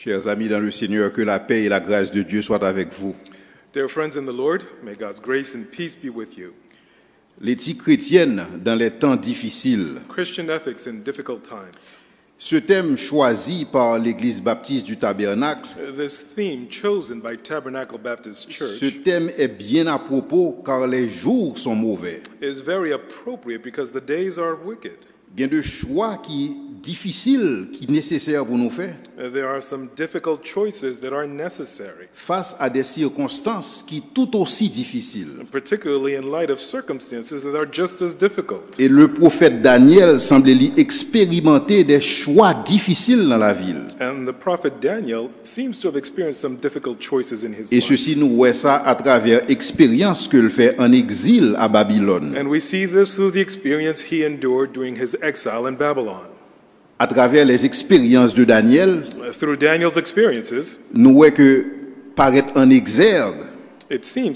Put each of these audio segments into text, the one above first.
Chers amis dans le Seigneur, que la paix et la grâce de Dieu soient avec vous. Dear friends in the Lord, may God's grace and peace be with you. L'éthique chrétienne dans les temps difficiles. Christian ethics in difficult times. Ce thème choisi par l'Église baptiste du Tabernacle, This theme chosen by Tabernacle Baptist ce Church thème est bien à propos car les jours sont mauvais. is very appropriate because the days are wicked. Il y a des choix difficiles qui sont nécessaires pour nous faire There are some difficult choices that are necessary, face à des circonstances qui sont tout aussi difficiles. particularly in light of circumstances that are just as difficult. Et le prophète Daniel semblait lui expérimenter des choix difficiles dans la ville. And the prophet Daniel seems to have experienced some difficult choices in his Et life. ceci, nous voyons ça à travers l'expérience qu'il fait en exil à Babylone. And we see this through the experience he endured during his exile in Babylon. À travers les expériences de Daniel, Through Daniel's experiences, nous voyons que paraît en exergue it seems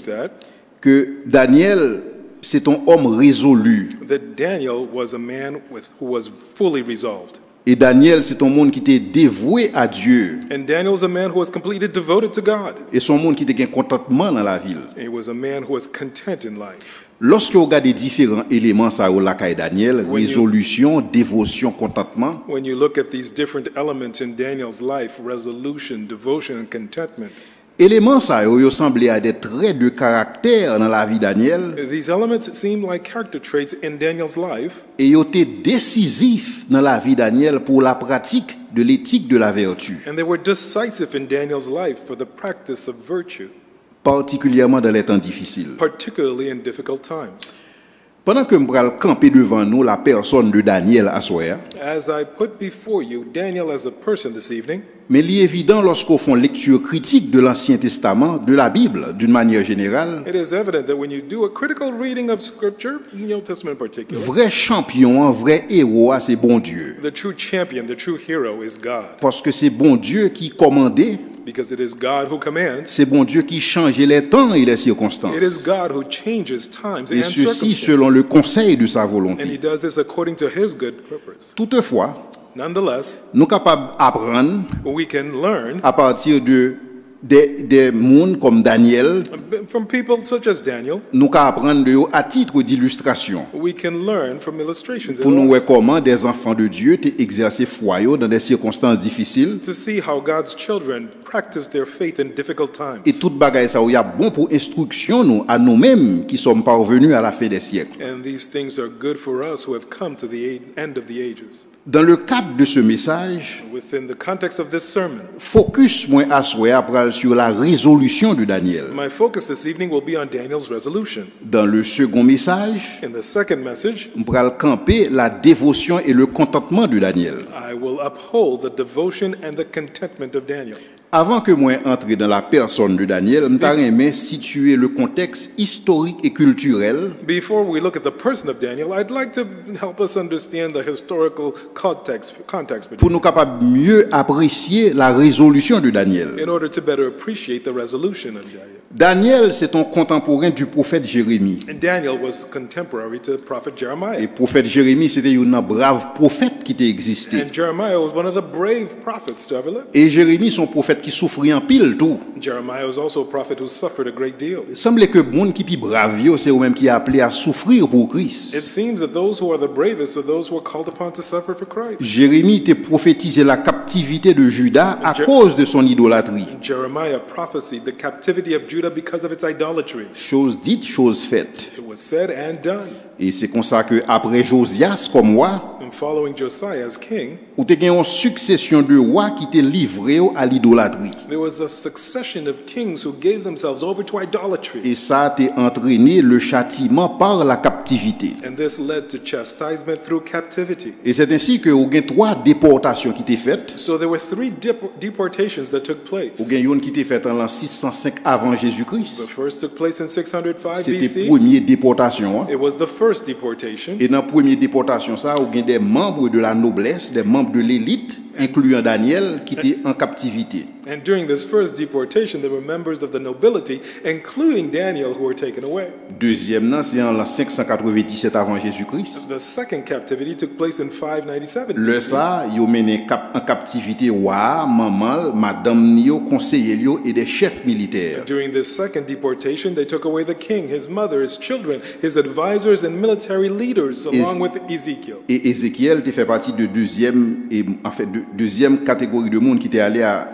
que Daniel, c'est un homme résolu. that Daniel was a man who was fully resolved. Et Daniel, c'est un monde qui était dévoué à Dieu. And Daniel was a man who was completely devoted to God. Et son monde qui était un contentement dans la ville. He was a man who was content in life. Lorsque vous regardez différents éléments, ça au lac Daniel, résolution, dévotion, contentement, When you look at these different elements in Daniel's life, resolution, devotion, and contentment, éléments ça yo semblé à des traits de caractère dans la vie de Daniel these elements seem like character traits in Daniel's life, et ils étaient décisifs dans la vie de Daniel pour la pratique de l'éthique de la vertu, and they were decisive in Daniel's life for the practice of virtue, particulièrement dans les temps difficiles. particularly in difficult times. Pendant que nous allons camper devant nous la personne de Daniel à soir, As I put before you Daniel as a person this evening, mais il est évident lorsqu'on fait lecture critique de l'Ancien Testament, de la Bible d'une manière générale, it is evident that when you do a critical reading of Scripture, in the Old Testament in particular, vrai champion, un vrai héros, c'est bon Dieu. the true champion, the true hero is God. Parce que c'est bon Dieu qui commandait, Because it is God who commands, c'est bon Dieu qui changeait les temps et les circonstances. it is God who changes times Et and ceci selon circumstances. le conseil de sa And volonté. he does this according to his good purpose. Toutefois, Nonetheless, nous sommes capables d'apprendre we can learn à partir des mondes comme Daniel, from people such as Daniel. nous sommes capables d'apprendre de eux à titre d'illustration. We can learn from illustrations Pour nous voir and comment des enfants de Dieu ont exercé foi dans des circonstances difficiles. to see how God's children practice their faith in difficult times. Et toute bagaille ça, il y a bon pour instruction nous, à nous-mêmes qui sommes parvenus à la fin des siècles. And these things are good for us who have come to the end of the ages. Dans le cadre de ce message, Within the context of this sermon, focus moins assoyé après sur la résolution de Daniel. my focus this evening will be on Daniel's resolution. Dans le second message, In the second message, on pourra camper la dévotion et le contentement de Daniel. I will uphold the devotion and the contentment of Daniel. Avant que moi entre dans la personne de Daniel, je t'aimerais situer le contexte historique et culturel Before we look at the person of Daniel, I'd like to help us understand the historical context pour nous capables mieux apprécier la résolution de Daniel. in order to better appreciate the resolution of Daniel. Daniel, c'est un contemporain du prophète Jérémie. And Daniel was contemporary to the prophet Et Jeremiah. le prophète Jérémie, c'était un brave prophète qui était existé. And Jeremiah was one of the brave prophets to ever live. Et Jérémie, son prophète qui souffrait en pile tout. Jeremiah was also a prophet who suffered a great deal. Il semblait que le monde qui est brave, c'est eux-mêmes qui est appelé à souffrir pour Christ. It seems that those who are the bravest are those who are called upon to suffer for Christ. Jérémie était prophétisé la captivité de Juda à cause de son idolâtrie. Jeremiah prophesied the captivity of Judah because of its idolatry. Chose dite, chose faite. It was said and done. Et c'est comme ça que après Josias, comme moi, And following Josiah as king, ou te gen une succession de rois qui étaient livrés à l'idolâtrie. there was a succession of kings who gave themselves over to idolatry. Et ça a entraîné le châtiment par la captivité. And this led to chastisement through captivity. Et c'est ainsi que vous avez 3 déportations qui étaient faites. So there were 3 deportations that took place. Vous avez une qui était faite en l'an 605 avant Jésus-Christ. The first took place in 605 C'était BC. la première déportation. It was the first deportation. Et dans la première déportation, ça, vous avez des membres de la noblesse, des membres de l'élite incluant Daniel qui était en captivité. And during this first deportation, there were members of the nobility, including Daniel, who were taken away. Deuxième, c'est en l'an 597 avant Jésus-Christ. The second captivity took place in 597. Le ça, ils ont mené en captivité roi, maman, madame Nio, conseiller et des chefs militaires. During this second deportation, they took away the king, his mother, his children, his advisors, and military leaders, along with Ezekiel. Et Ézéchiel fait partie de deuxième catégorie de monde qui était allé à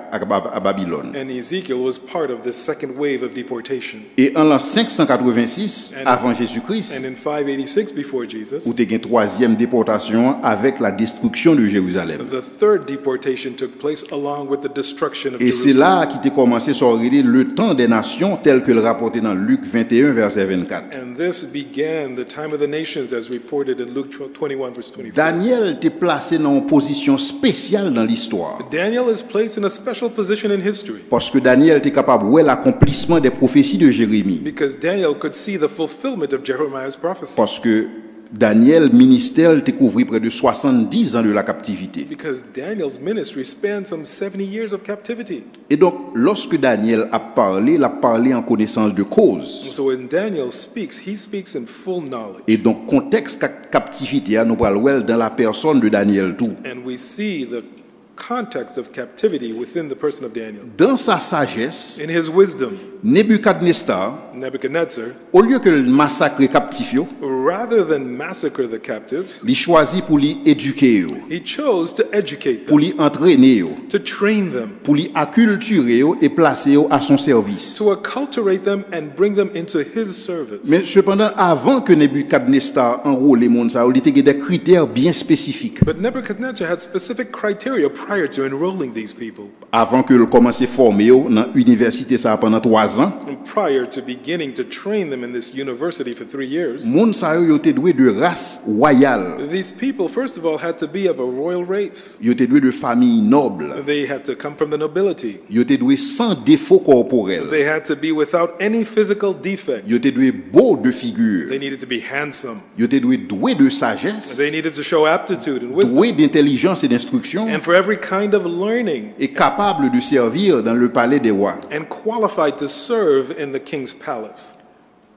Babylone. And Ezekiel was part of this second wave of deportation. Et en l'an 586 avant Jésus-Christ, And in 586 before Jesus, où il y a une troisième déportation avec la destruction de Jérusalem. the third deportation took place along with the destruction of Et c'est Jerusalem. là qu'il a commencé à sortir le temps des nations tel que le rapporté dans Luc 21 verset 24. And this began the time of the nations as reported in Luke 21 verse 24. Daniel était placé dans une position spéciale dans l'histoire. Daniel is placed in a special position in history Parce que Daniel était capable de voir l'accomplissement des prophéties de Jérémie. because Daniel could see the fulfillment of Jeremiah's prophecy. Parce que Daniel, ministère, était couvert près de 70 ans de la captivité. Because Daniel's ministry spanned some 70 years of captivity. Et donc, lorsque Daniel a parlé, il a parlé en connaissance de cause. So when Daniel speaks, he speaks in full knowledge. Et donc, contexte captivité, nous parlons dans la personne de Daniel tout. And we see the context of captivity within the person of Daniel. Dans sa sagesse, In his wisdom, Nebuchadnezzar, Nebuchadnezzar, au lieu que le massacre captif, rather than massacre the captives, il choisit pour les éduquer, he chose to educate pour them, les entraîner, to train them, pour les acculturer et placer à son service. to acculturate them and bring them into his service. Mais cependant, avant que Nebuchadnezzar enrôle les mondes, il y a des critères bien spécifiques. But Nebuchadnezzar had specific criteria prior to enrolling these people. Avant que le commence à former dans l'université ça pendant 3 ans, And prior to beginning to train them in this university for 3 years, monde ça yo était doué de race royale. these people, first of all, had to be of a royal race. Yo était doué de famille noble. They had to come from the nobility. Yo était doué sans défaut corporel. They had to be without any physical defect. Yo était doué beau de figure. They needed to be handsome. Yo était doué de sagesse, They needed to show aptitude and wisdom. doué d'intelligence et d'instruction And for every kind of learning, et capable de servir dans le palais des rois. and qualified to serve in the king's palace.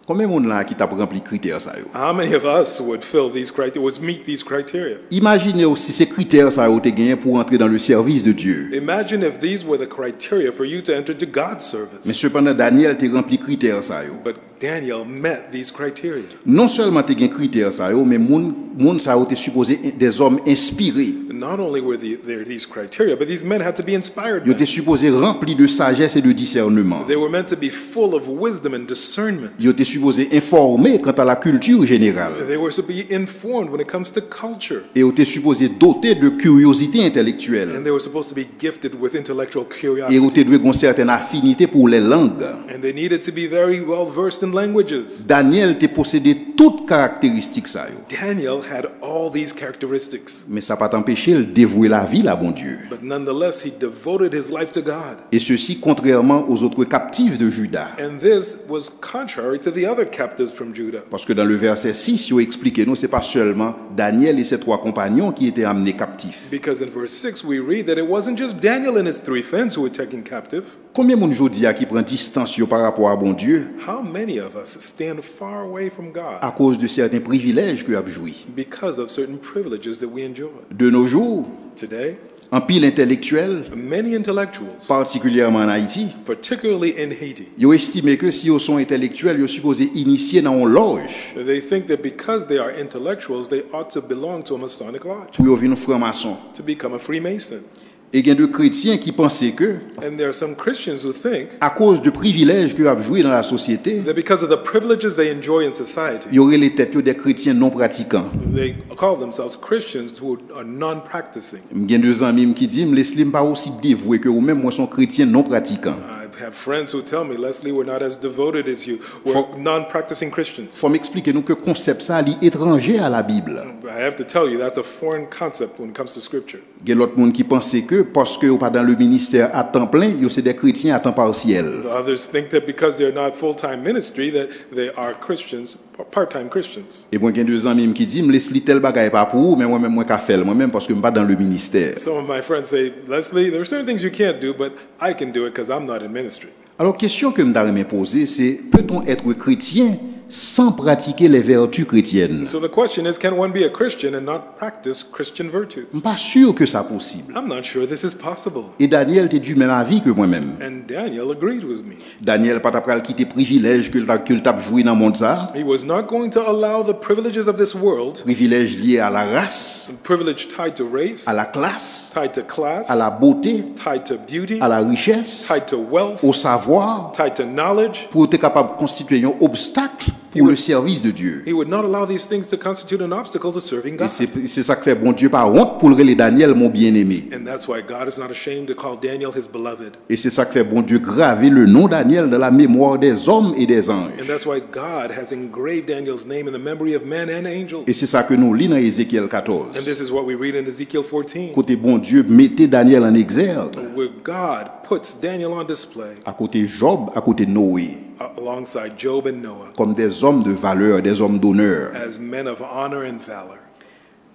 Combien de monde là qui t'a rempli critères ça yo? How many of us would fill these criteria, would meet these criteria? Imaginez aussi ces critères ça yo te gagné pour entrer dans le service de Dieu. Imagine if these were the criteria for you to enter to God's Mais service. cependant Daniel te rempli critères ça yo. But Daniel met these criteria. Non seulement te gagné critères ça yo, mais monde ça yo te supposé des hommes inspirés. Not only were there these criteria, but these men had to be inspired Yo men. te supposé rempli de sagesse et de discernement. They were meant to be full of wisdom and discernment. Yo te supposé informé quant à la culture générale. They were supposed to be informed when it comes to culture. Et yo te supposé doté de curiosité intellectuelle. And they were supposed to be gifted with intellectual Et yo curiosity. te doué une certaine affinité pour les langues. And they needed to be very well versed in languages. Daniel te possédé toutes caractéristiques ça yo. Daniel had all these characteristics. Mais ça pas t'empêcher de dévouer la vie à bon Dieu. But nonetheless, he devoted his life to God. Et ceci contrairement aux autres captifs de Juda. And this was contrary to the other captives from Judah. Parce que dans le verset 6, il explique nous, c'est pas seulement Daniel et ses 3 compagnons qui étaient amenés captifs. Because in verse 6, we read that it wasn't just Daniel and his 3 friends who were taken captive. Combien de monde aujourd'hui qui prend distance par rapport à bon Dieu How many of us stand far away from God à cause de certains privilèges que a joui? because of certain privileges that we enjoy? De nos jours, Today, en pile intellectuel, many intellectuals, particulièrement en Haïti, particularly in Haiti, ils estiment que si ils sont intellectuels, ils sont supposés initier dans une loge they think that because they are intellectuals, they ought to belong to a Masonic lodge, pour devenir franc-maçon. to become a Freemason. Et il y a des chrétiens qui pensaient que, And there are some Christians who think à cause de privilèges qu'ils ont joué dans la société, that because of the privileges they enjoy in society, il y aurait les têtes des chrétiens non pratiquants. they call themselves Christians who are non-practicing. Il y a 2 amis qui disent, laisse-les pas aussi dévoués que vous-même, moi, sont chrétiens non pratiquants. I have friends who tell me, Leslie, we're not as devoted as you. We're non-practicing Christians. Il faut m'expliquer nous que le concept ça est étranger à la Bible. I have to tell you, that's a foreign concept when it comes to Scripture. Il y a l'autre monde qui pensait que parce que ou pas dans le ministère à temps plein, yo c'est des chrétiens à temps partiel. Others think that because they're not full-time ministry, that they are Christians, part-time Christians. Et moi j'ai deux amis qui disent me laisse li tel bagay pas pour vous, mais moi même moi ka faire moi-même parce que me pas dans le ministère. Some of my friends say, Leslie, there are certain things you can't do, but I can do it because I'm not in ministry. Alors question que me d'aime poser c'est peut-on être chrétien sans pratiquer les vertus chrétiennes? So the question is, can one be a Christian and not practice Christian virtue? Je suis pas sûr que ça possible. I'm not sure this is possible. Et Daniel était du même avis que moi-même. And Daniel agreed with me. Daniel pas pral quitter privilège que le t'a joué dans monde ça, He was not going to allow the privileges of this world, privilège lié à la race, privilege tied to race, à la classe, tied to class, à la beauté, tied to beauty, à la richesse, tied to wealth, au savoir, tied to knowledge. pour être capable de constituer un obstacle pour le service de Dieu. He would not allow these things to constitute an obstacle to serving Et God. c'est ça que fait bon Dieu par honte pour le Daniel mon bien-aimé. And that's why God is not ashamed to call Daniel his beloved. Et c'est ça que fait bon Dieu graver le nom Daniel dans la mémoire des hommes et des anges. And that's why God has engraved Daniel's name in the memory of men and angels. Et c'est ça que nous lisons dans Ézéchiel And 14. this is what we read in Ezekiel 14, Côté bon Dieu mettez Daniel en exergue, where God puts Daniel on display à côté Job, à côté Noé, alongside Job and Noah comme des hommes de valeur, des hommes d'honneur. as men of honor and valor.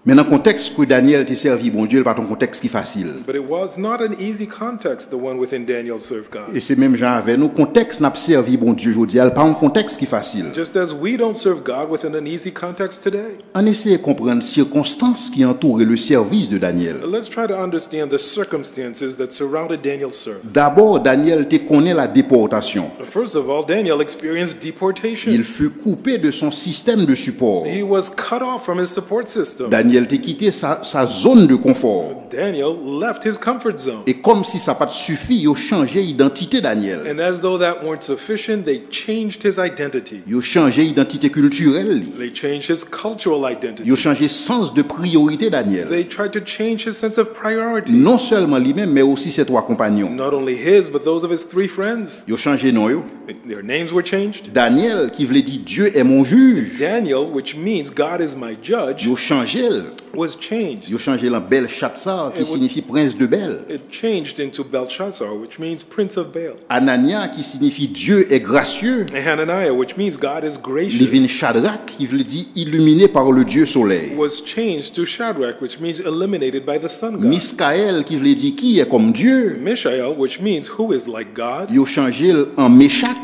Mais dans le contexte que Daniel t'a servi, bon Dieu, pas un contexte qui est facile. But it was not an easy context, the one within Daniel served God. Et c'est même genre avec nous, contexte n'a servi, bon Dieu, je dis, pas un contexte qui est facile. Just as we don't serve God within an easy context today. On essaie de comprendre les circonstances qui entourent le service de Daniel. Let's try to understand the circumstances that surrounded Daniel's service. D'abord, Daniel te connaît la déportation. First of all, Daniel experienced deportation. Il fut coupé de son système de support. He was cut off from his support system. Daniel t'a quitté sa zone de confort. Daniel left his comfort zone. Et comme si ça n'a pas suffi, il a changé l'identité Daniel. And as though that weren't sufficient, they changed his identity. Il a changé l'identité culturelle. They changed his cultural identity. Il a changé sens de priorité Daniel. They tried to change his sense of priority. Non seulement lui-même, mais aussi ses trois compagnons. Not only his, but those of his three friends. Il a changé nom. Their names were changed. Daniel, qui voulait dire Dieu est mon juge. Daniel, which means God is my judge, Il a changé. was changed. Il a changé en Belshazzar, qui signifie prince de Bel. It changed into Belshazzar, which means prince of Baal. Anania, qui signifie Dieu est gracieux. And Hananiah, which means God is Livin gracious, Shadrach, qui veut dire illuminé par le Dieu soleil. was changed to Shadrach, which means illuminated by the sun god. Miskaël, qui veut dire qui est comme Dieu. Mishael, which means who is like God, Il a changé en Meshach,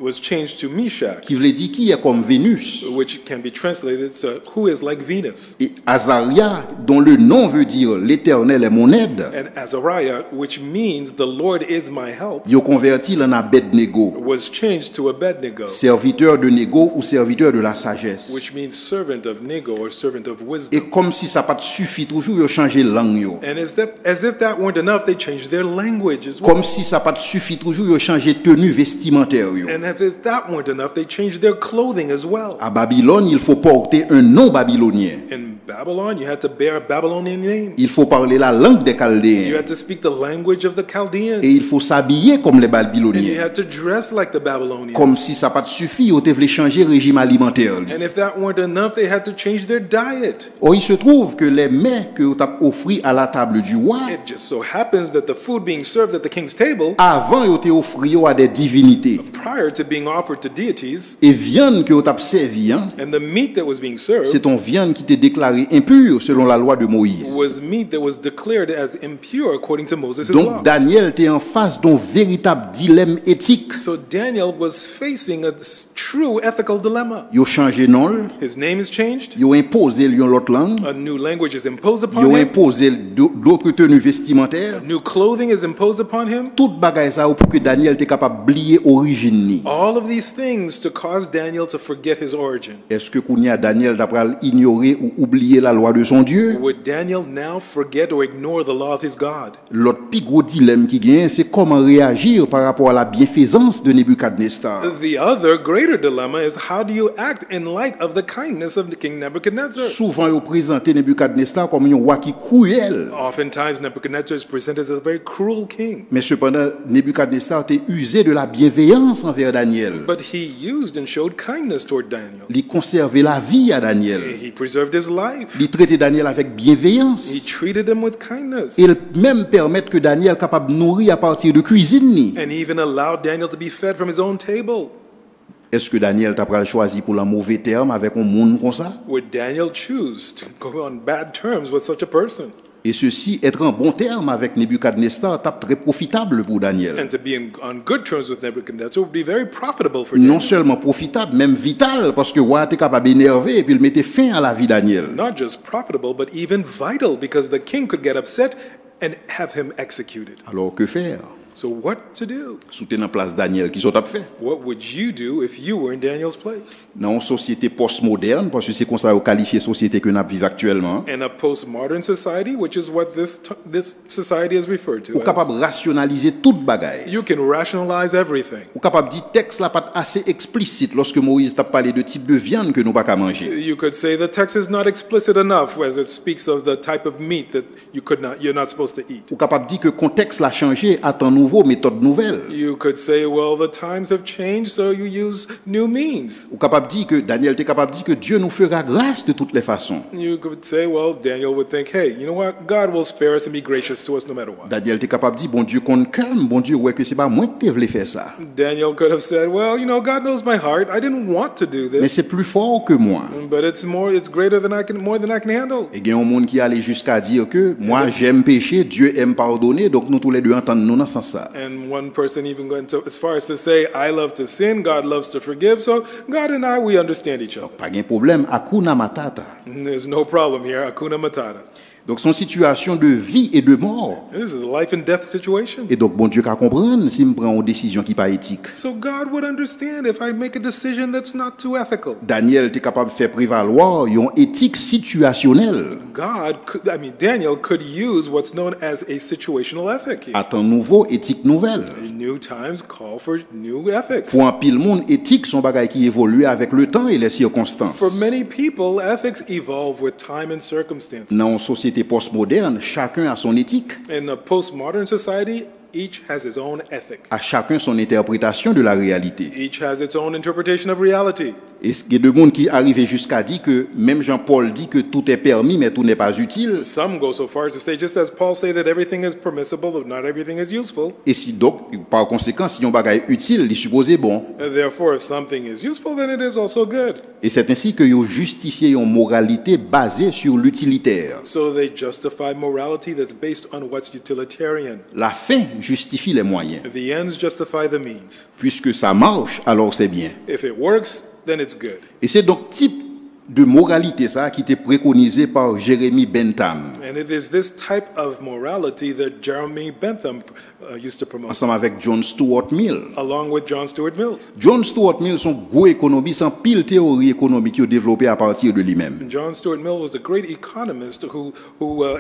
was changed to Meshach, qui veut dire qui est comme Vénus. which can be translated to who is like Venus. Et Azaria, dont le nom veut dire l'Éternel est mon aide, And Azariah, which means the Lord is my help, il a converti en Abednego, was changed to Abednego, serviteur de Nego ou serviteur de la sagesse. which means servant of Nego or servant of Et wisdom. comme si ça n'a pas suffi, toujours il a changé langue. Yo. And as if that weren't enough, they changed their language as well. Comme si ça n'a pas suffi, toujours il a changé tenue vestimentaire. Yo. And as if that weren't enough, they changed their clothing as well. À Babylone, il faut porter un nom babylonien. In Babylon, you had to bear a Babylonian name. Il faut parler la langue des You Chaldéens. had to speak the language of the Chaldeans. Et il faut s'habiller comme les And you Babyloniens. had to dress like the Babylonians. Comme si ça n'a pas suffi, ils voulaient changer le régime alimentaire. And if that weren't enough, they had to change their diet. Or, il se trouve que les mets que vous avez offris à la table du roi, It just so happens that the food being served at the king's table, avant, ils étaient offris à des divinités. prior to being offered to deities, Et viande que vous avez servi, hein, and the meat that was being served c'est une viande qui était déclarée impure selon la loi de Moïse. was meat that was declared as impure according to Moses' law. Donc, Daniel était en face d'un véritable dilemme éthique. So Daniel was facing a true ethical dilemma. Ils ont changé nom, His name is changed. ils ont imposé l'autre langue, A new language is imposed ils upon ont him. imposé d'autres tenues vestimentaires. New clothing is imposed upon him. Tout bagay ça pour que Daniel était capable d'oublier origine ni. All of these things to cause Daniel to forget his origin. Est-ce que Kounia Daniel d'après ignorer ou oublier la loi de son Dieu? Would Daniel now forget or ignore the law of his God? L'autre plus gros dilemme qui gagne, c'est comment réagir par rapport à la bienfaisance de Nebuchadnezzar. The other greater dilemma is how do you act in light of the kindness of the King Nebuchadnezzar? Souvent, ils présentent Nebuchadnezzar comme un roi qui cruel. Oftentimes, Nebuchadnezzar is presented as a very cruel king. Mais cependant, Nebuchadnezzar était usé de la bienveillance envers Daniel. But he used and showed kindness toward Daniel. Il conservait la vie à Daniel. He preserved his life. Il traitait Daniel avec He bienveillance. treated him with kindness. Il même permettre que Daniel capable de nourrir à partir de cuisine ni. And even allowed Daniel to be fed from his own table. Est-ce que Daniel t'a pral choisi pour la mauvais terme avec un monde comme ça? Would Daniel choose to go on bad terms with such a person? Et ceci, être en bon terme avec Nebuchadnezzar, tape très profitable pour Daniel. And to be on good terms with Nebuchadnezzar would be very profitable for Daniel. Non seulement profitable, même vital, parce que roi était capable d'énerver et puis il mettait fin à la vie de Daniel. Not just profitable, but even vital, because the king could get upset and have him executed. Alors que faire? So what to do? Soutenir en place Daniel, qui sont fait? What would you do if you were in Daniel's place? Dans une société postmoderne, parce que c'est comme ça qu'on qualifie la société que nous vivons actuellement, In a postmodern society, which is what this society is referred on to est capable as, de rationaliser toute bagaille. you can rationalize everything. On est capable de dire texte là pas assez explicite lorsque Moïse t'a parlé de type de viande que nous pas qu'à manger. You could say the text is not explicit enough as it speaks of the type of meat that you're not supposed to eat. On est capable de dire que le contexte l'a changé, à temps nouveau, méthode nouvelle. You could say, well, the times have changed, so you use new means. On est capable de dire que Daniel était capable de dire que Dieu nous fera grâce de toutes les façons. You could say, well, Daniel would think, hey, you know what? God will spare us and be gracious to us no matter what. Daniel était capable de dire bon Dieu compte calme, bon Dieu ouais que c'est pas moi qui voulais faire ça. Daniel could have said, well, you know, God knows my heart. I didn't want to do Mais this, c'est plus fort que moi. but it's greater than more than I can handle. Et il y a un monde qui allait jusqu'à dire que moi j'aime pécher, Dieu aime pardonner, donc nous tous les deux entendons nous dans ce sens ça. And one person even went as far as to say, I love to sin, God loves to forgive, so God and I, we understand each other. Pas de problème, Hakuna Matata. And there's no problem here, Hakuna Matata. Donc son situation de vie et de mort. This is a life and death situation. Et donc bon Dieu qu'à comprendre si me prend une décision qui pas éthique. So God would understand if I make a decision that's not too ethical. Daniel était capable de faire prévaloir une éthique situationnelle. Daniel could use what's known as a situational ethic. À temps nouveau, éthique nouvelle. New times call for new ethics. Pour un pile monde, éthique sont bagailles qui évoluent avec le temps et les circonstances. For many people, ethics evolve with time and circumstances. Dans une société postmoderne, chacun a son éthique. In a postmodern society, each has his own ethic. À chacun son interprétation de la réalité. Each has its own interpretation of reality. Et il y a des gens qui arrivent jusqu'à dire que même Jean-Paul dit que tout est permis mais tout n'est pas utile. Some go so far as to say, just as Paul say that everything is permissible, but not everything is useful. Et si donc, par conséquent, si on bagaille utile, il est supposé bon. And therefore, if something is useful, then it is also good. Et c'est ainsi que ils justifient une moralité basée sur l'utilitaire. So they justify morality that's based on what's utilitarian. La fin justifie les moyens. The ends justify the means. Puisque ça marche, alors c'est bien. If it works, then it's good. Et c'est donc type de moralité ça qui était préconisé par Jérémie Bentham. And it is this type of morality that Jeremy Bentham used to promote, Ensemble avec John Stuart Mill. along with John Stuart Mills. John Stuart Mill son gros économiste, son pile théorie économique qui a développé à partir de lui-même. And John Stuart Mill was a great economist who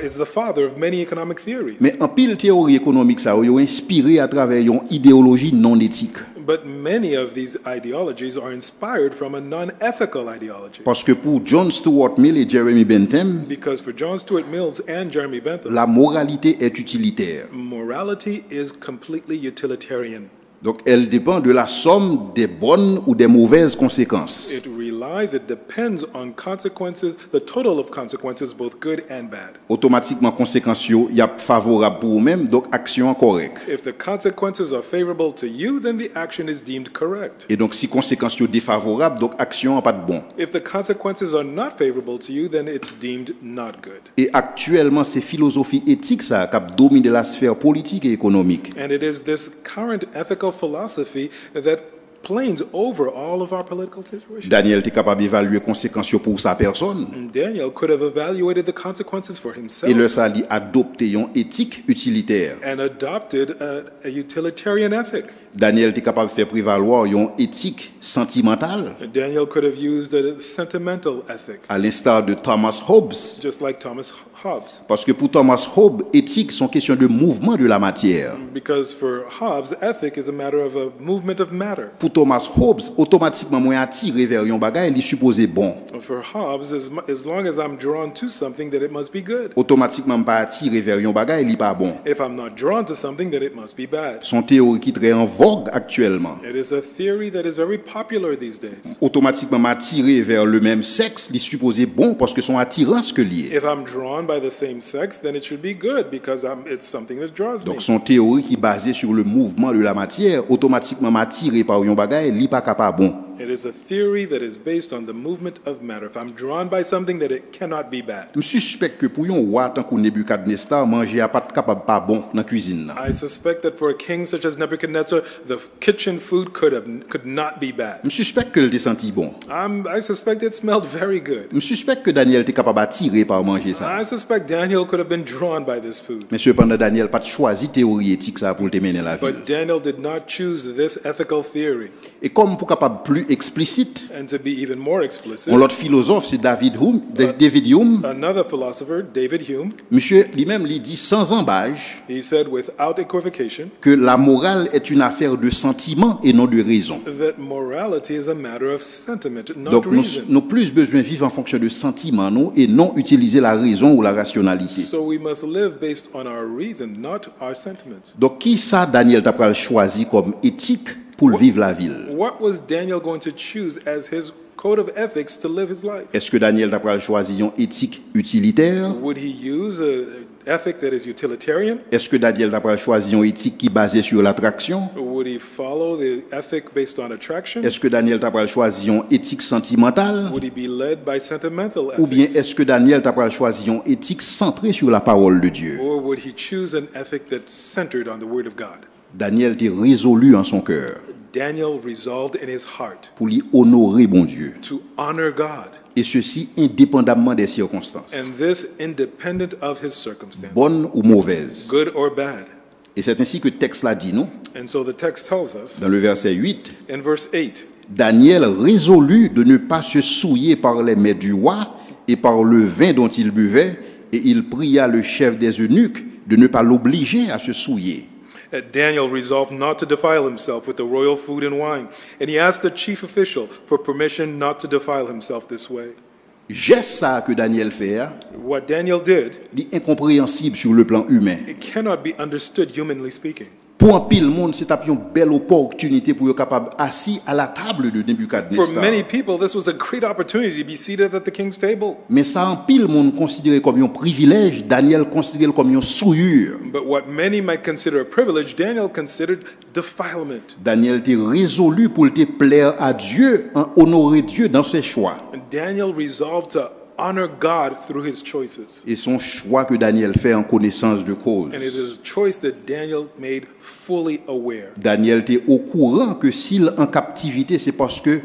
is the father of many economic theories. Mais en pile théorie économique ça, il a inspiré à travers une idéologie non éthique. But many of these ideologies are inspired from a non-ethical ideology. Parce que pour John Stuart Mill et Jeremy Bentham, Because for John Stuart Mills and Jeremy Bentham, la moralité est utilitaire. morality is completely utilitarian. Donc elle dépend de la somme des bonnes ou des mauvaises conséquences. It depends on consequences, the total of consequences, both good and bad. Automatiquement conséquences yo y a favorable pour vous-même, donc action correcte. If the consequences are favorable to you, then the action is deemed correct. Et donc si conséquences yo défavorables, donc action pas de bon. If the consequences are not favorable to you, then it's deemed not good. Et actuellement c'est philosophie éthique ça qui domine la sphère politique et économique. And it is this current ethical philosophy that planes over all of our political situations. Daniel était capable d'évaluer conséquences yo pour sa personne. Daniel could have evaluated the consequences for himself Et le sali adopté une éthique utilitaire. and adopted a utilitarian ethic. Daniel était capable de faire prévaloir une éthique sentimentale, Daniel could have used a sentimental ethic, à l'instar de Thomas Hobbes, just like Thomas Hobbes. Parce que pour Thomas Hobbes, éthique sont question de mouvement de la matière. Because for Hobbes, ethic is a matter of a movement of matter. Pour Thomas Hobbes, automatiquement moi attiré vers un bagage, il est supposé bon. For Hobbes, as long as I'm drawn to something, that it must be good. Automatiquement pas attiré vers un bagage, il est pas bon. If I'm not drawn to something, then it must be bad. Son théorie qui est très en vogue actuellement. It is a theory that is very popular these days. Automatiquement m'attirer vers le même sexe, il est supposé bon parce que son attirance que lié. If I'm drawn by the same sex, then it should be good because it's something that draws me. Donc son théorie qui est basée sur le mouvement de la matière, automatiquement m'attiré par un bagage, il n'est pas capable bon. It is a theory that is based on the movement of matter. If I'm drawn by something, that it cannot be bad. Je suspecte que pour un roi tant que Nebuchadnezzar manger a pas capable pas bon dans la cuisine. I suspect that for a king such as Nebuchadnezzar, the kitchen food could not be bad. Je suspecte que il senti bon. I suspect it smelled very good. Je suspecte que Daniel était capable attiré par manger ça. I suspect Daniel could have been drawn by this food. Mais cependant Daniel pas choisi théorie éthique ça pour te mener la vie. But Daniel did not choose this ethical theory. Et comme pour capable plus explicite, And to be even more explicit, l'autre philosophe c'est David Hume. another philosopher, David Hume, Monsieur lui-même lui dit sans embâche he said without equivocation que la morale est une affaire de sentiment et non de raison. that morality is a matter of sentiment, not Donc reason. nous plus besoin de vivre en fonction de sentiments nous, et non utiliser la raison ou la rationalité. So we must live based on our reason, not our sentiments. Donc qui ça Daniel t'a pral choisi comme éthique pour vivre la ville? What was Daniel going to choose as his code of ethics to live his life? Est-ce que Daniel t'a pral choisi une éthique utilitaire? Would he use an ethic that is utilitarian? Est-ce que Daniel t'a pral choisi une éthique qui est basée sur l'attraction? Would he follow the ethic based on attraction? Est-ce que Daniel t'a pral choisi une éthique sentimentale? Would he be led by sentimental Ou bien ethics? est-ce que Daniel t'a pral choisi une éthique centrée sur la parole de Dieu? Or would he choose an ethic that's centered on the Word of God? Daniel était résolu en son cœur Daniel resolved in his heart pour lui honorer bon Dieu. to honor God, Et ceci indépendamment des circonstances, and this independent of his circumstances, bonnes ou mauvaises. good or bad. Et c'est ainsi que le texte l'a dit, non? And so the text tells us Dans le verset 8, in verse 8, Daniel résolut de ne pas se souiller par les mets du roi et par le vin dont il buvait, et il pria le chef des eunuques de ne pas l'obliger à se souiller. Daniel resolved not to defile himself with the royal food and wine, and he asked the chief official for permission not to defile himself this way. Geste ça que Daniel fait, What Daniel did, est incompréhensible sur le plan humain. it cannot be understood humanly speaking. Pour un pile monde, c'est une belle opportunité pour être capable assis à la table de For Nebuchadnezzar. many people, this was a great opportunity to be seated at the king's table. Mais ça en pile monde considéré comme un privilège, Daniel considéré comme une souillure. But what many might consider a privilege, Daniel considered defilement. Daniel était résolu pour te plaire à Dieu, honorer Dieu dans ses choix. And Daniel resolved to honor God through his choices. Et son choix que Daniel fait en connaissance de cause. And it is a choice that Daniel made fully aware. Daniel était au courant que s'il en captivité, c'est parce que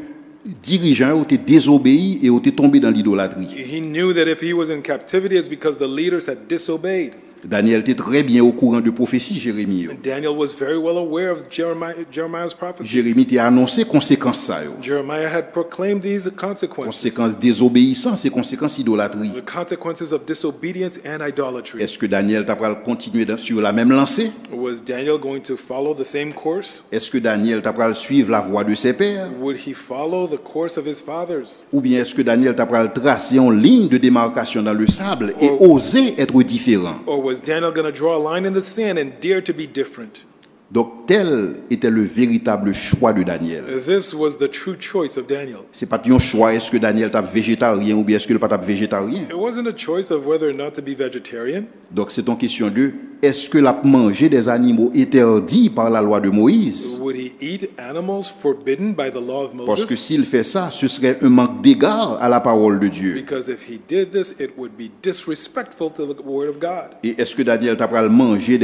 dirigeants ont été désobéis et ont été tombés dans l'idolâtrie. He knew that if he was in captivity, it's because the leaders had disobeyed. Daniel était très bien au courant de prophétie Jérémie. And Daniel was very well aware of Jeremiah's prophecies. Jérémie t'a annoncé conséquences ça yo. Jeremiah had proclaimed these consequences, Conséquences désobéissance et conséquences idolâtrie. the consequences of disobedience and idolatry. Est-ce que Daniel t'a pral continuer sur la même lancée? Was Daniel going to follow the same course? Est-ce que Daniel t'a pral suivre la voie de ses pères? Would he follow the course of his fathers? Ou bien est-ce que Daniel t'a pral tracer une ligne de démarcation dans le sable et oser être différent? Or was Daniel going to draw a line in the sand and dare to be different? Donc tel était le véritable choix de Daniel. This was the true choice of Daniel. C'est pas un choix est-ce que Daniel tape végétarien ou bien est-ce que le pas tape végétarien. It wasn't a choice of whether or not to be vegetarian. Donc c'est une question de est-ce que l'a manger des animaux interdits par la loi de Moïse? Would he eat animals forbidden by the law of Parce que Moses? s'il fait ça, ce serait un manque d'égard à la parole de Dieu. Because if he did this, it would be disrespectful to the word of God. Et est-ce que Daniel t'a pral manger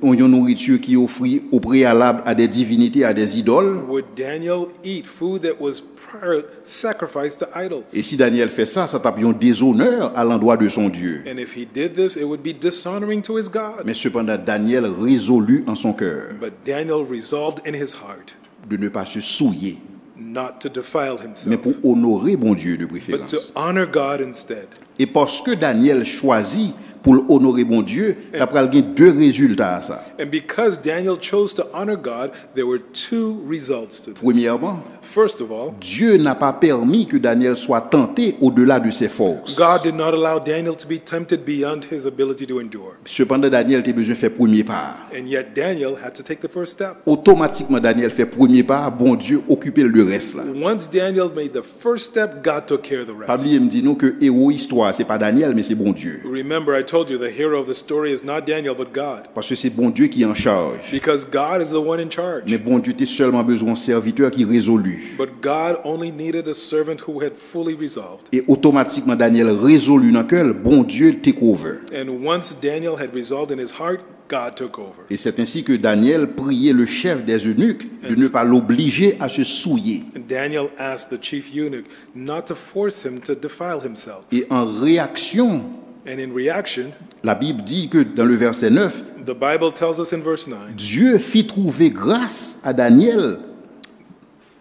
une nourriture qui offrit au préalable à des divinités, à des idoles? Would Daniel eat food that was prior sacrificed to idols? Et si Daniel fait ça, ça tape un déshonneur à l'endroit de son Dieu. And if he did this, it would be dishonoring to his God. Mais cependant, Daniel résolut en son cœur But Daniel resolved in his heart de ne pas se souiller, not to defile mais himself, pour honorer bon Dieu de but préférence. to honor God instead. Et parce que Daniel choisit pour honorer bon Dieu, tu as deux résultats à ça. And because Daniel chose to honor God, there were two results to this. Premièrement, First of all, Dieu n'a pas permis que Daniel soit tenté au-delà de ses forces. God did not allow Daniel to be tempted beyond his ability to endure. Cependant, Daniel a besoin de faire premier pas. And yet Daniel had to take the first step. Automatiquement, Daniel fait premier pas, bon Dieu occupait le reste là. Once Daniel made the first step, God took care of the Pas rest. oublier me dit nous que héros histoire, c'est pas Daniel, mais c'est bon Dieu. Remember, I told you the hero of the story is not Daniel, but God. Parce que c'est bon Dieu qui est en charge. Because God is the one in charge. Mais bon Dieu, tu as seulement besoin d'un serviteur qui est résolu. But God only needed a servant who had fully resolved. Et automatiquement, Daniel résolu dans le cœur, bon Dieu take over. And once Daniel had resolved in his heart, God took over. Et c'est ainsi que Daniel priait le chef des eunuques de ne pas l'obliger à se souiller. And Daniel asked the chief eunuch not to force him to defile himself. Et en réaction, And in reaction, la Bible dit que dans le verset 9, the Bible tells us in verse 9, Dieu fit trouver grâce à Daniel,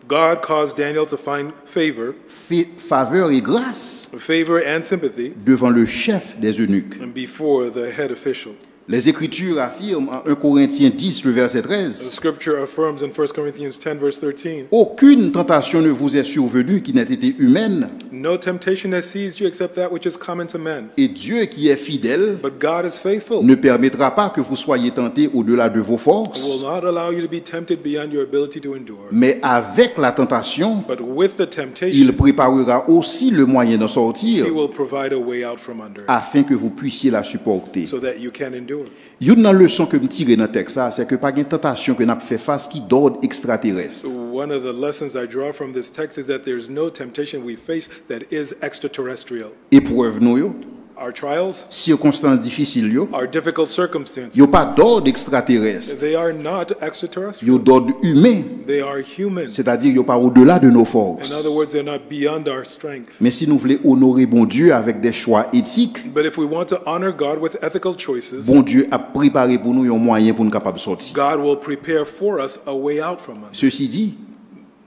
God caused Daniel to find faveur et grâce favor and sympathy devant le chef des eunuques. and before the head official. Les Écritures affirment en 1 Corinthiens 10, le verset The 13, scripture affirms in 1 Corinthians 10, verse 13, aucune tentation ne vous est survenue qui n'ait été humaine, no temptation has seized you except that which is common to men. et Dieu qui est fidèle But God is faithful, ne permettra pas que vous soyez tentés au-delà de vos will forces, not allow you to be tempted beyond your ability to endure. mais avec la tentation, But with the temptation, il préparera aussi le moyen d'en sortir He will provide a way out from under it afin que vous puissiez la supporter. so that you can endure. Une leçon que me tire dans le texte, c'est que pas de tentation que n'a fait face qui d'ordre extraterrestre. One of the lessons I draw from this text is that there's no temptation we face that is extraterrestrial. Épreuve nous yo, Our trials, circonstances difficiles yo, our difficult circumstances, yo pas d'ordre extraterrestre, they are not extraterrestrial. yo d'ordre humain, They are human. c'est-à-dire yo pas au-delà de nos In forces. other words, they're not beyond our strength. Mais si nous voulons honorer bon Dieu avec des choix éthiques, But if we want to honor God with ethical choices, bon Dieu a préparé pour nous un moyen pour nous capable de sortir. God will prepare for us a way out from us. Ceci dit,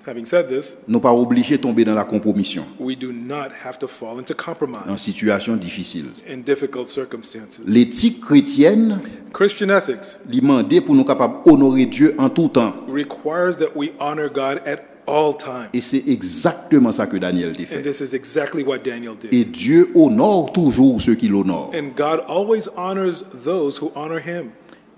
Having said this, nous pas obligés de tomber dans la compromission we do not have to fall into en compromise situation difficile. in difficult circumstances. L'éthique chrétienne Christian ethics lui demande pour nous capables d'honorer Dieu en tout temps. requires that we honor God at all times. Et c'est exactement ça que Daniel a And fait. this is exactly what Daniel did. Et Dieu honore toujours ceux qui l'honorent. And God always honors those who honor him.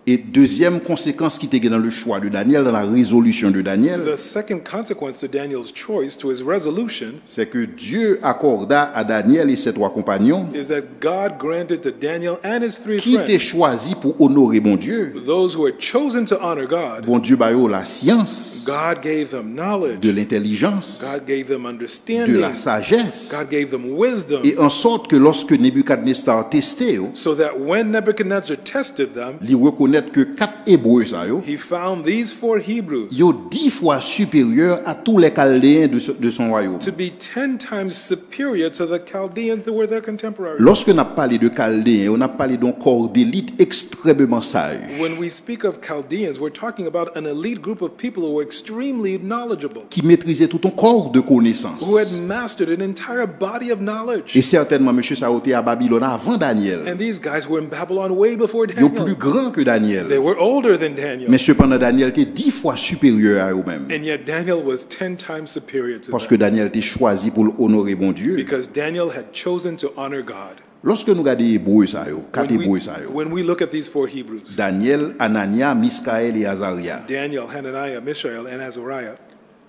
Et deuxième conséquence qui était dans le choix de Daniel, dans la résolution de Daniel, The second consequence to Daniel's choice, to his resolution, c'est que Dieu accorda à Daniel et ses trois compagnons is that God granted to Daniel and his three qui étaient friends, choisis pour honorer bon Dieu. those who had chosen to honor God, Bon Dieu bayo la science, God gave them de knowledge, l'intelligence, God gave them de understanding, la sagesse, God gave them wisdom, et en sorte que lorsque Nebuchadnezzar testé, so that when Nebuchadnezzar tested them, il reconnaît que 4 Hébreux ça yo, he found these four Hebrews yo 10 fois supérieur à tous les Chaldéens de son royaume. to be 10 times superior to the Chaldeans who were their contemporaries. Lorsque on a parlé de Chaldéens, on a parlé d'un corps d'élite extrêmement sage, When we speak of Chaldeans, we're talking about an elite group of people who were extremely knowledgeable, qui maîtrisait tout un corps de connaissances. who had mastered an entire body of knowledge. Et certainement, M. Saoté à Babylone avant Daniel. And these guys were in Babylon way before Ils sont plus Daniel. grands que They Daniel. were older than Daniel. Mais cependant, Daniel était 10 fois supérieur à eux-mêmes. And yet Daniel was 10 times superior to Parce que them Daniel était choisi pour honorer bon Dieu. because Daniel had chosen to honor God. Lorsque nous regardons les Hébreux, ça yo, 4 Hébreux, ça yo, When we look at these four Hebrews, Daniel, Anania, Miskaël et Azaria. Daniel, Hananiah, Mishael, and Azariah,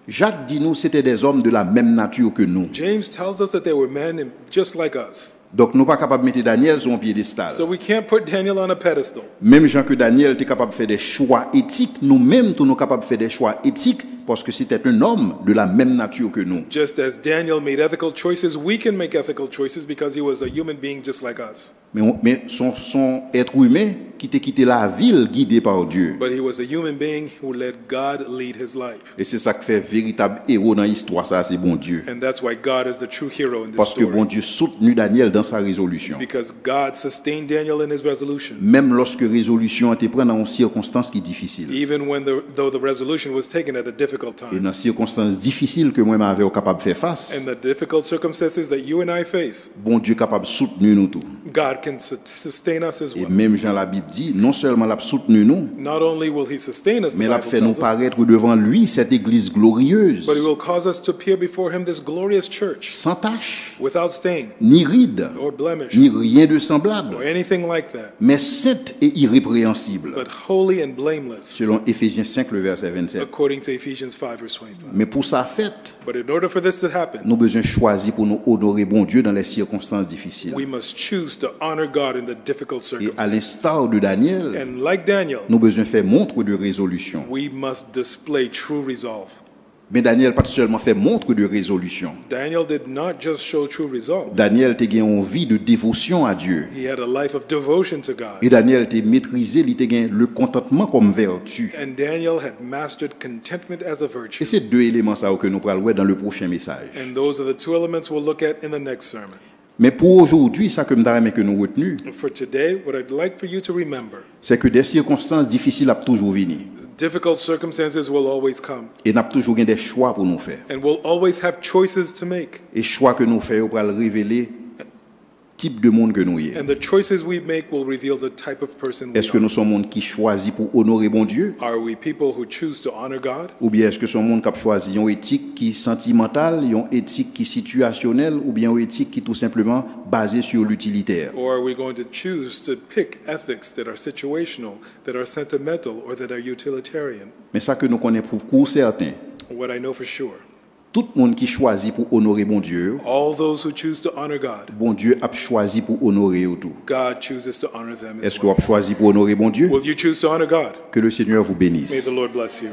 Jacques dit nous, c'était des hommes de la même nature que nous. James tells us that they were men just like us. Donc, nous ne sommes pas capables de mettre Daniel sur un piédestal. So we can't put Daniel on a pedestal. Même gens que Daniel était capable de faire des choix éthiques, nous-mêmes, nous sommes capables de faire des choix éthiques parce que c'était un homme de la même nature que nous. Just as Daniel made ethical choices, we can make ethical choices because he was a human being just like us. Mais son être humain qui t'a quitté la ville guidé par Dieu. But he was a human being who let God lead his life. Et c'est ça qui fait véritable héros dans l'histoire, ça c'est bon Dieu. And that's why God is the true hero in this Parce que story. bon Dieu soutenu Daniel dans sa résolution. Because God sustained Daniel in his resolution. Même lorsque résolution a été prise dans une circonstance qui est difficile. Even though the resolution was taken at a difficult Et time. dans circonstances difficiles que moi m'avais capable de faire face, And the difficult circumstances that you and I face, bon Dieu capable de soutenir nous tous. God can sustain us as Et well. même Jean la Bible dit, non seulement l'a soutenu nous, Not only will he sustain us, the mais l'a Bible fait nous tells us, paraître devant lui cette église glorieuse, but he will cause us to appear before him this glorious church, sans tache, without stain ni ride, or blemish ni rien de semblable, or anything like that, mais sainte et irrépréhensible, but holy and blameless, selon Éphésiens 5, le verset 27. according to Ephesians 5, verse 25. Mais pour sa fête, But in order for this to happen, nous avons besoin de choisir pour nous honorer bon Dieu dans les circonstances difficiles. we must choose to honor God in the difficult Et à circumstances. l'instar de Daniel, And like Daniel, nous avons besoin de faire montre de résolution. we must display true resolve. Mais Daniel pas seulement fait montre de résolution. Daniel did not just show true resolve. Daniel a eu une vie de dévotion à Dieu. He had a life of devotion to God. Et Daniel a maîtrisé, il a eu le contentement comme vertu. And Daniel had mastered contentment as a Et virtue. c'est deux éléments ça que nous allons voir dans le prochain message. And those are the two elements we'll look at in the next sermon. Mais pour aujourd'hui, ça que que nous retenu, For today, what I'd like for you to remember, c'est que des circonstances difficiles ont toujours venir. difficult circumstances will always come. Et nous avons toujours des choix pour nous faire. And we'll always have choices to make. Et choix que nous faisons pour révéler le type de monde que nous sommes. And the choices we make will reveal the type of person we Est-ce que are. nous sommes monde qui choisit pour honorer bon Dieu? Are we people who choose to honor God? Ou bien est-ce que son monde qui a choisi une éthique qui est sentimentale, une éthique qui est situationnelle, ou bien une éthique qui est tout simplement basée sur l'utilitaire? Or are we going to choose to pick ethics that are situational, that are sentimental, or that are utilitarian? Mais ça que nous connaissons pour coup certain, What I know for sure, tout le monde qui choisit pour honorer bon Dieu, all those who choose to honor God, bon Dieu a choisi pour honorer eux tout. God chooses to honor them as Est-ce que vous well. avez choisi pour honorer bon Dieu? Will you choose to honor God? Que le Seigneur vous May bénisse. the Lord bless you.